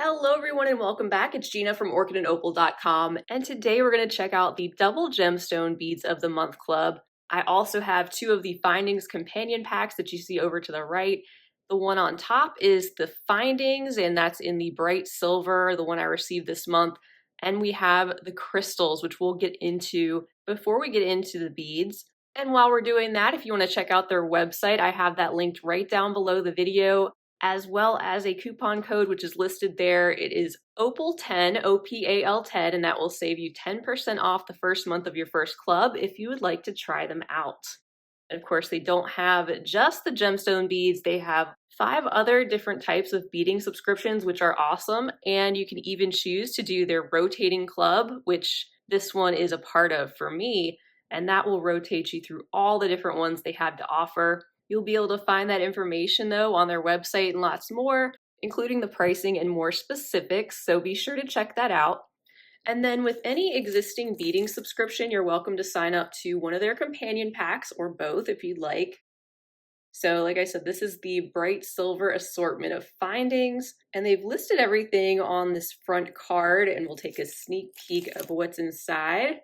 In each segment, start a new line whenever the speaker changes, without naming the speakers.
Hello everyone and welcome back. It's Gina from orchidandopal.com, and today we're going to check out the double gemstone beads of the month club. I also have two of the findings companion packs that you see over to the right. The one on top is the findings, and that's in the bright silver, the one I received this month. And we have the crystals, which we'll get into before we get into the beads. And while we're doing that, if you want to check out their website, I have that linked right down below the video, as well as a coupon code which is listed there. It is Opal10, OPAL10, and that will save you 10% off the first month of your first club if you would like to try them out. And of course, they don't have just the gemstone beads, they have 5 other different types of beading subscriptions, which are awesome. And you can even choose to do their rotating club, which this one is a part of for me, and that will rotate you through all the different ones they have to offer. You'll be able to find that information though on their website and lots more, including the pricing and more specifics, so be sure to check that out. And then with any existing beading subscription, you're welcome to sign up to one of their companion packs or both if you'd like. So like I said, this is the bright silver assortment of findings, and they've listed everything on this front card, and we'll take a sneak peek of what's inside.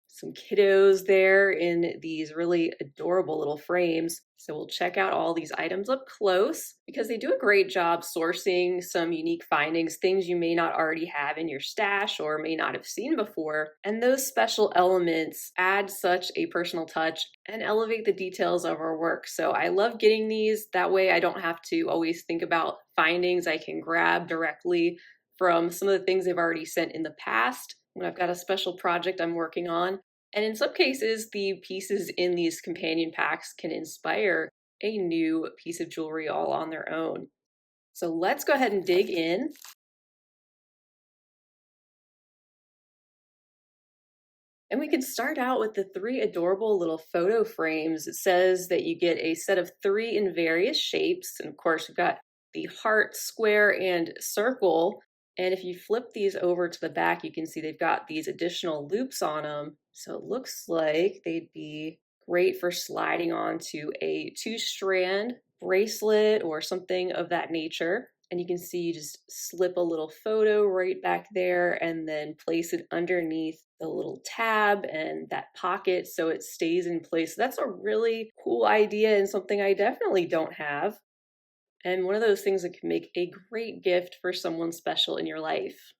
Some kiddos there in these really adorable little frames. So we'll check out all these items up close because they do a great job sourcing some unique findings, things you may not already have in your stash or may not have seen before. And those special elements add such a personal touch and elevate the details of our work. So I love getting these. That way I don't have to always think about findings. I can grab directly from some of the things they've already sent in the past when I've got a special project I'm working on. And in some cases, the pieces in these companion packs can inspire a new piece of jewelry all on their own. So let's go ahead and dig in. And we can start out with the 3 adorable little photo frames. It says that you get a set of 3 in various shapes. And of course, we've got the heart, square, and circle. And if you flip these over to the back, you can see they've got these additional loops on them. So it looks like they'd be great for sliding onto a 2-strand bracelet or something of that nature. And you can see you just slip a little photo right back there and then place it underneath the little tab and that pocket so it stays in place. That's a really cool idea and something I definitely don't have. And one of those things that can make a great gift for someone special in your life.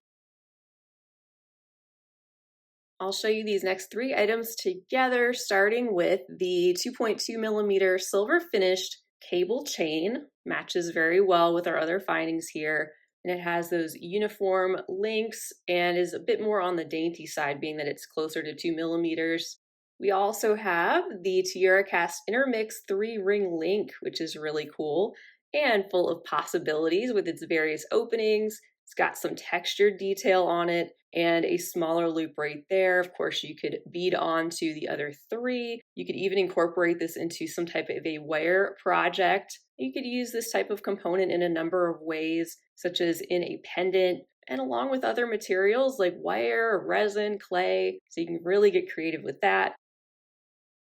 I'll show you these next 3 items together, starting with the 2.2 millimeter silver finished cable chain. Matches very well with our other findings here. And it has those uniform links and is a bit more on the dainty side, being that it's closer to 2 millimeters. We also have the Tiara Cast Intermix 3-ring link, which is really cool and full of possibilities with its various openings. It's got some textured detail on it and a smaller loop right there. Of course, you could bead onto the other 3. You could even incorporate this into some type of a wire project. You could use this type of component in a number of ways, such as in a pendant, and along with other materials like wire, resin, clay. So you can really get creative with that.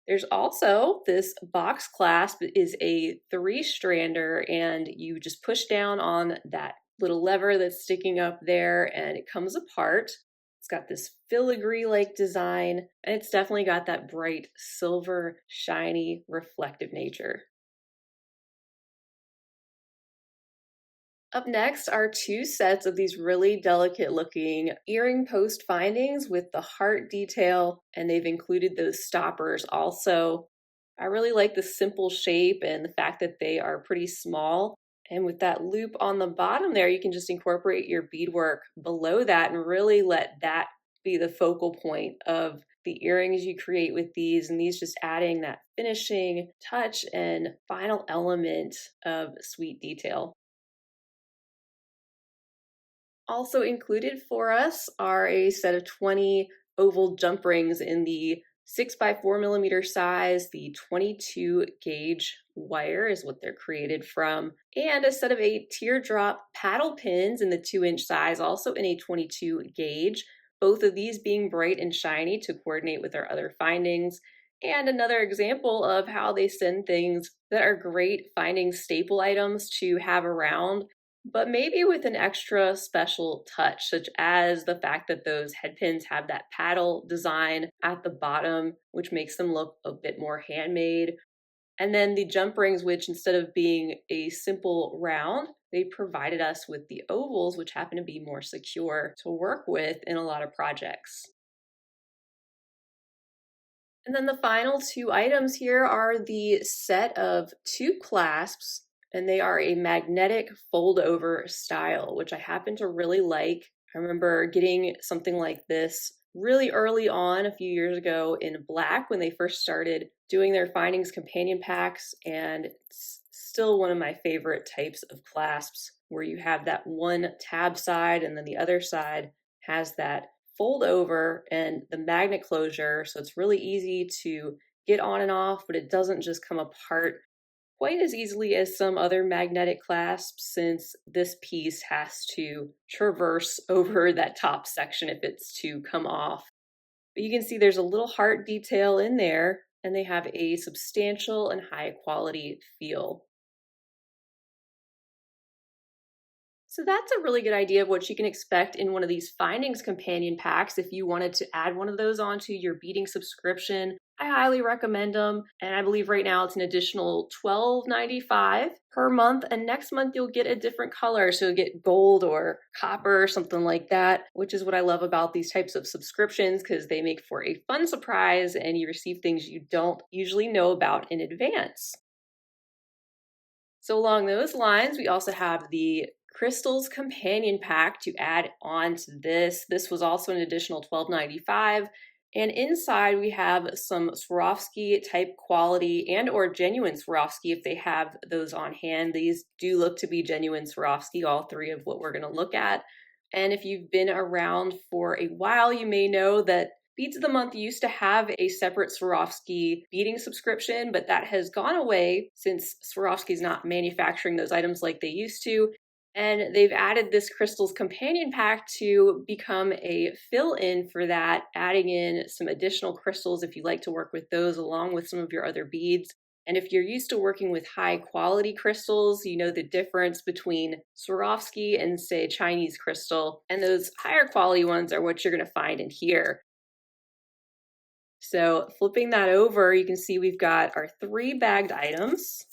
There's also this box clasp. It is a 3-strander, and you just push down on that little lever that's sticking up there and it comes apart. It's got this filigree-like design, and it's definitely got that bright silver, shiny, reflective nature. Up next are 2 sets of these really delicate looking earring post findings with the heart detail, and they've included those stoppers also. I really like the simple shape and the fact that they are pretty small. And with that loop on the bottom there, you can just incorporate your beadwork below that and really let that be the focal point of the earrings you create with these. And these just adding that finishing touch and final element of sweet detail. Also included for us are a set of 20 oval jump rings in the 6x4 millimeter size. The 22 gauge wire is what they're created from, and a set of 8 teardrop paddle pins in the 2-inch size, also in a 22 gauge. Both of these being bright and shiny to coordinate with our other findings. And another example of how they send things that are great finding staple items to have around. but maybe with an extra special touch, such as the fact that those head pins have that paddle design at the bottom, which makes them look a bit more handmade. And then the jump rings, which instead of being a simple round, they provided us with the ovals, which happen to be more secure to work with in a lot of projects. And then the final two items here are the set of two clasps, and they are a magnetic fold over style, which I happen to really like. I remember getting something like this really early on a few years ago in black when they first started doing their findings companion packs, and it's still one of my favorite types of clasps where you have that one tab side and then the other side has that fold over and the magnet closure, so it's really easy to get on and off, but it doesn't just come apart quite as easily as some other magnetic clasps since this piece has to traverse over that top section if it's to come off. But you can see there's a little heart detail in there and they have a substantial and high quality feel. So that's a really good idea of what you can expect in one of these findings companion packs. If you wanted to add one of those onto your beading subscription, I highly recommend them. And I believe right now it's an additional $12.95 per month. And next month you'll get a different color. So you'll get gold or copper or something like that, which is what I love about these types of subscriptions because they make for a fun surprise and you receive things you don't usually know about in advance. So along those lines, we also have the Crystals Companion Pack to add on to this. This was also an additional $12.95. And inside we have some Swarovski type quality and or genuine Swarovski if they have those on hand. These do look to be genuine Swarovski, all three of what we're going to look at. And if you've been around for a while, you may know that Beads of the Month used to have a separate Swarovski beading subscription, but that has gone away since Swarovski's not manufacturing those items like they used to. And they've added this Crystals Companion Pack to become a fill-in for that, adding in some additional crystals if you like to work with those along with some of your other beads. And if you're used to working with high quality crystals, you know the difference between Swarovski and say Chinese crystal, and those higher quality ones are what you're going to find in here. So flipping that over, you can see we've got our three bagged items.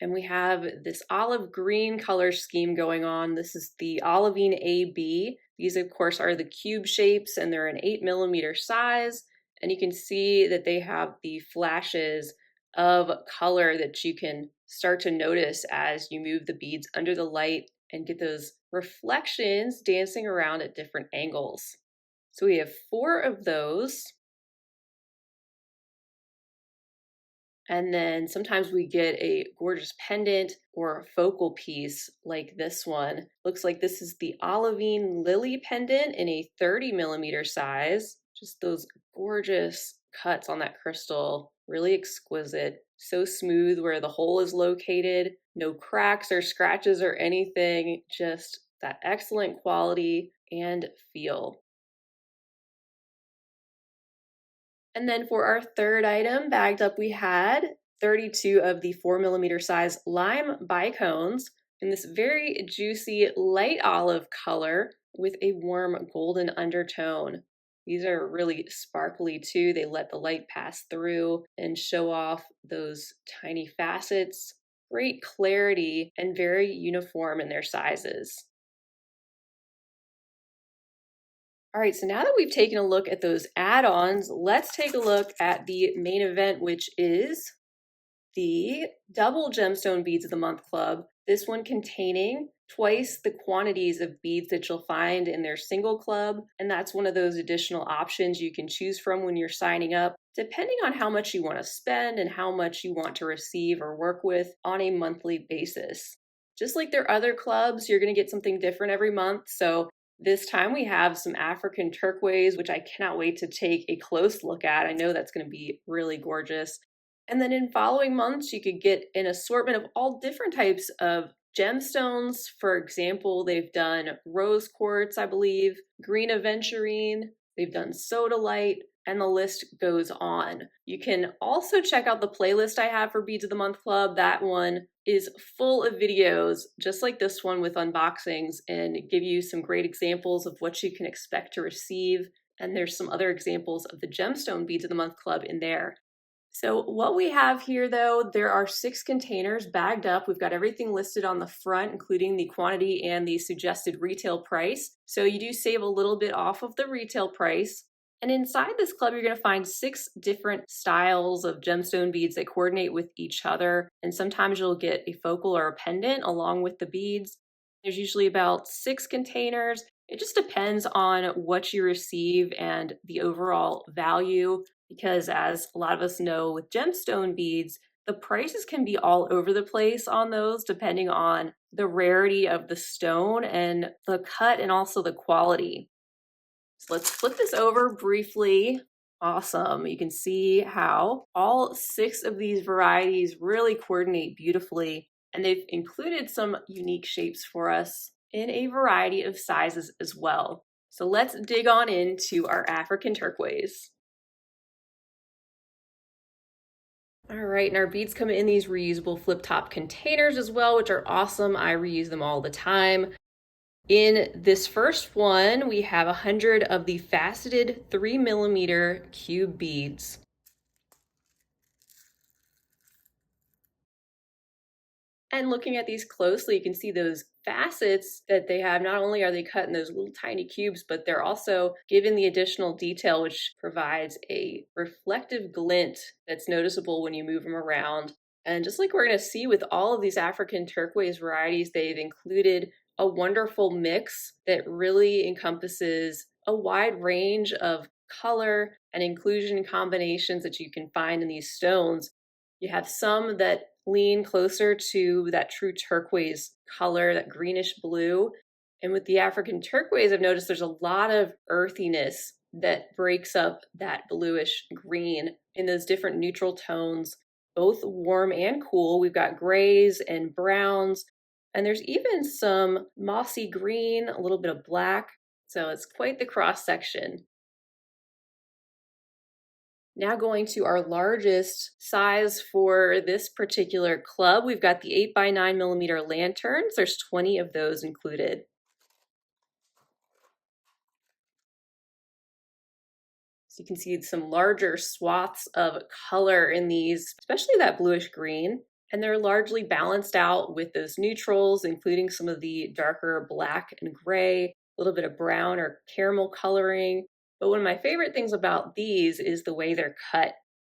And we have this olive green color scheme going on. This is the olivine AB. These, of course, are the cube shapes and they're an 8mm size. And you can see that they have the flashes of color that you can start to notice as you move the beads under the light and get those reflections dancing around at different angles. So we have 4 of those. And then sometimes we get a gorgeous pendant or focal piece like this one. Looks like this is the olivine lily pendant in a 30mm size. Just those gorgeous cuts on that crystal, really exquisite. So smooth where the hole is located, no cracks or scratches or anything, just that excellent quality and feel. And then for our third item, bagged up, we had 32 of the 4mm size lime bicones in this very juicy light olive color with a warm golden undertone. These are really sparkly too. They let the light pass through and show off those tiny facets. Great clarity and very uniform in their sizes. All right, so now that we've taken a look at those add-ons, let's take a look at the main event, which is the Double Gemstone Beads of the Month Club. This one containing twice the quantities of beads that you'll find in their single club, and that's one of those additional options you can choose from when you're signing up, depending on how much you want to spend and how much you want to receive or work with on a monthly basis. Just like their other clubs, you're going to get something different every month, so this time we have some African turquoise, which I cannot wait to take a close look at. I know that's going to be really gorgeous. And then in following months, you could get an assortment of all different types of gemstones. For example, they've done rose quartz, I believe, green aventurine, they've done sodalite, and the list goes on. You can also check out the playlist I have for Beads of the Month Club. That one is full of videos, just like this one with unboxings, and give you some great examples of what you can expect to receive. And there's some other examples of the Gemstone Beads of the Month Club in there. So what we have here though, there are 6 containers bagged up. We've got everything listed on the front, including the quantity and the suggested retail price. So you do save a little bit off of the retail price. And inside this club, you're going to find 6 different styles of gemstone beads that coordinate with each other. And sometimes you'll get a focal or a pendant along with the beads. There's usually about 6 containers. It just depends on what you receive and the overall value, because as a lot of us know with gemstone beads, the prices can be all over the place on those depending on the rarity of the stone and the cut and also the quality. So let's flip this over briefly. Awesome. You can see how all 6 of these varieties really coordinate beautifully, and they've included some unique shapes for us in a variety of sizes as well. So let's dig on into our African turquoise. All right, and our beads come in these reusable flip top containers as well, which are awesome. I reuse them all the time. In this first one, we have 100 of the faceted 3mm cube beads. And looking at these closely, you can see those facets that they have. Not only are they cut in those little tiny cubes, but they're also given the additional detail, which provides a reflective glint that's noticeable when you move them around. And just like we're going to see with all of these African turquoise varieties, they've included a wonderful mix that really encompasses a wide range of color and inclusion combinations that you can find in these stones. You have some that lean closer to that true turquoise color, that greenish blue. And with the African turquoise, I've noticed there's a lot of earthiness that breaks up that bluish green in those different neutral tones, both warm and cool. We've got grays and browns, and there's even some mossy green, a little bit of black. So it's quite the cross section. Now going to our largest size for this particular club, we've got the 8x9mm lanterns. There's 20 of those included. So you can see some larger swaths of color in these, especially that bluish green. And they're largely balanced out with those neutrals, including some of the darker black and gray, a little bit of brown or caramel coloring. But one of my favorite things about these is the way they're cut.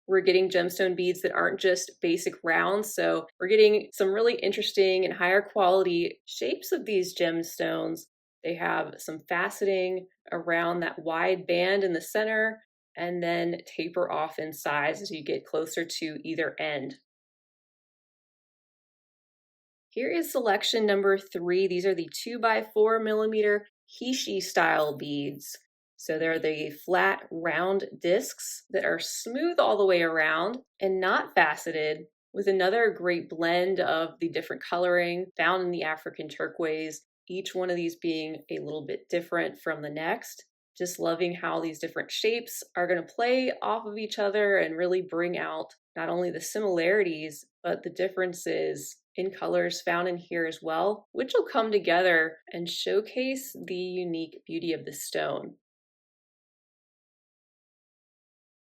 We're getting gemstone beads that aren't just basic rounds, so we're getting some really interesting and higher quality shapes of these gemstones. They have some faceting around that wide band in the center and then taper off in size as you get closer to either end. Here is selection number 3. These are the 2x4mm Hishi style beads. So they're the flat round discs that are smooth all the way around and not faceted, with another great blend of the different coloring found in the African turquoise, each one of these being a little bit different from the next. Just loving how these different shapes are going to play off of each other and really bring out not only the similarities, but the differences in colors found in here as well, which will come together and showcase the unique beauty of the stone.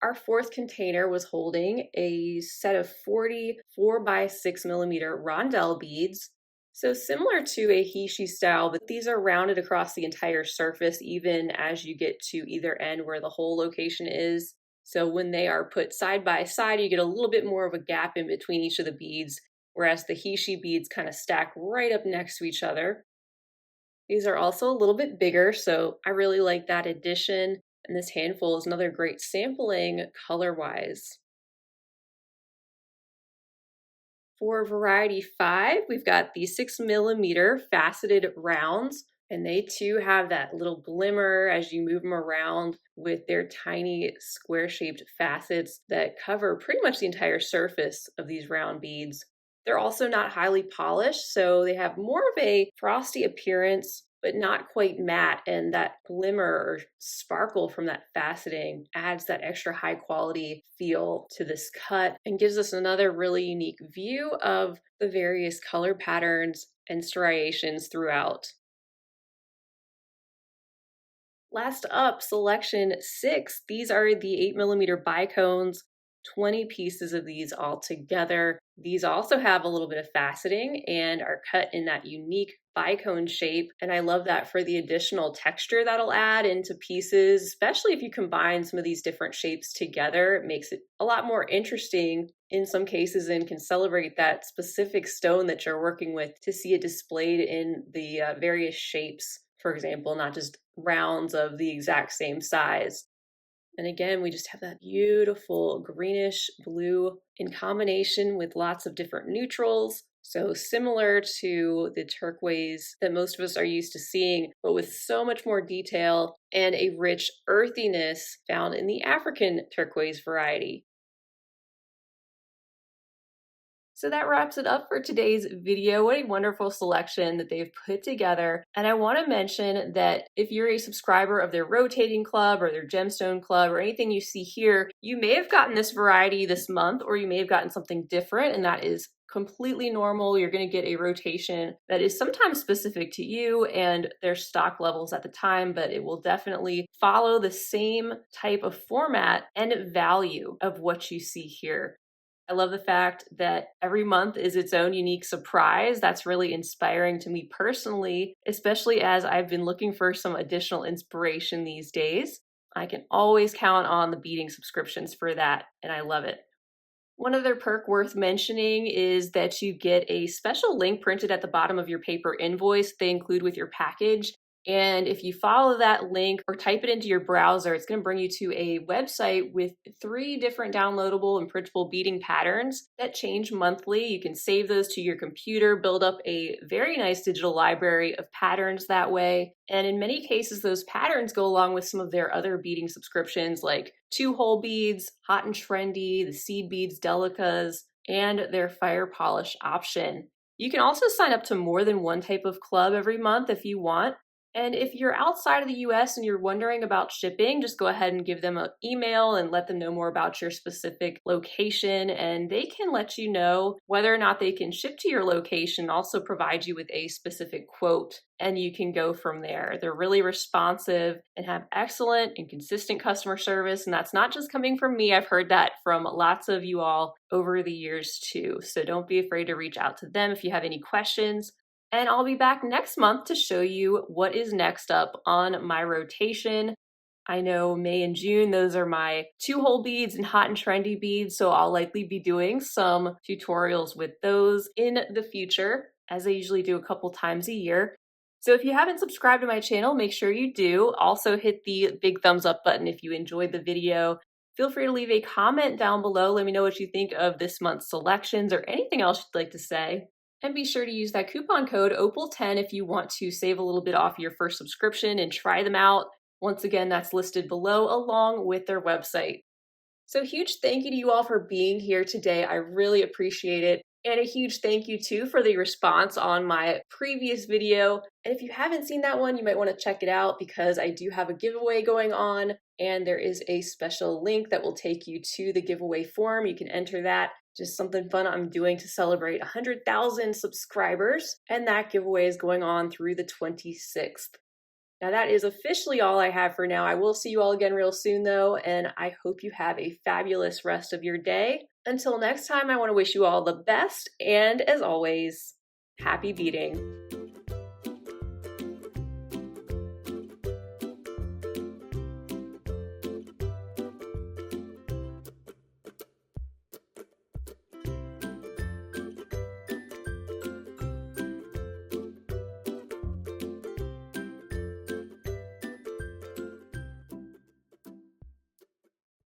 Our 4th container was holding a set of 40 4x6mm rondelle beads. So similar to a Hishi style, but these are rounded across the entire surface, even as you get to either end where the hole location is. So when they are put side by side, you get a little bit more of a gap in between each of the beads, whereas the Hishi beads kind of stack right up next to each other. These are also a little bit bigger, so I really like that addition. And this handful is another great sampling color-wise. For variety 5, we've got the 6mm faceted rounds, and they too have that little glimmer as you move them around with their tiny square-shaped facets that cover pretty much the entire surface of these round beads. They're also not highly polished, so they have more of a frosty appearance, but not quite matte, and that glimmer or sparkle from that faceting adds that extra high quality feel to this cut and gives us another really unique view of the various color patterns and striations throughout. Last up, selection 6. These are the 8mm bicones, 20 pieces of these all together. These also have a little bit of faceting and are cut in that unique bicone shape. And I love that for the additional texture that'll add into pieces, especially if you combine some of these different shapes together. It makes it a lot more interesting in some cases and can celebrate that specific stone that you're working with to see it displayed in the various shapes, for example, not just rounds of the exact same size. And again, we just have that beautiful greenish blue in combination with lots of different neutrals. So similar to the turquoise that most of us are used to seeing, but with so much more detail and a rich earthiness found in the African turquoise variety. So that wraps it up for today's video. What a wonderful selection that they've put together. And I want to mention that if you're a subscriber of their rotating club or their gemstone club or anything you see here, you may have gotten this variety this month, or you may have gotten something different, and that is completely normal. You're going to get a rotation that is sometimes specific to you and their stock levels at the time, but it will definitely follow the same type of format and value of what you see here. I love the fact that every month is its own unique surprise. That's really inspiring to me personally, especially as I've been looking for some additional inspiration these days. I can always count on the beading subscriptions for that, and I love it. One other perk worth mentioning is that you get a special link printed at the bottom of your paper invoice they include with your package. And if you follow that link or type it into your browser, it's going to bring you to a website with 3 different downloadable and printable beading patterns that change monthly. You can save those to your computer, build up a very nice digital library of patterns that way. And in many cases, those patterns go along with some of their other beading subscriptions like 2-hole beads, hot and trendy, the seed beads delicas, and their fire polish option. You can also sign up to more than one type of club every month if you want. And if you're outside of the US and you're wondering about shipping, just go ahead and give them an email and let them know more about your specific location, and they can let you know whether or not they can ship to your location, also provide you with a specific quote, and you can go from there. They're really responsive and have excellent and consistent customer service, and that's not just coming from me. I've heard that from lots of you all over the years too. So don't be afraid to reach out to them if you have any questions. And I'll be back next month to show you what is next up on my rotation. I know May and June, those are my 2-hole beads and hot and trendy beads, so I'll likely be doing some tutorials with those in the future, as I usually do a couple times a year. So if you haven't subscribed to my channel, make sure you do. Also hit the big thumbs up button if you enjoyed the video. Feel free to leave a comment down below. Let me know what you think of this month's selections or anything else you'd like to say. And be sure to use that coupon code OPAL10 if you want to save a little bit off your first subscription and try them out. Once again, that's listed below along with their website. So huge thank you to you all for being here today. I really appreciate it. And a huge thank you too for the response on my previous video. And if you haven't seen that one, you might want to check it out because I do have a giveaway going on, and there is a special link that will take you to the giveaway form. You can enter that. Just something fun I'm doing to celebrate 100,000 subscribers, and that giveaway is going on through the 26th. Now that is officially all I have for now. I will see you all again real soon though, and I hope you have a fabulous rest of your day. Until next time, I want to wish you all the best, and as always, happy beading.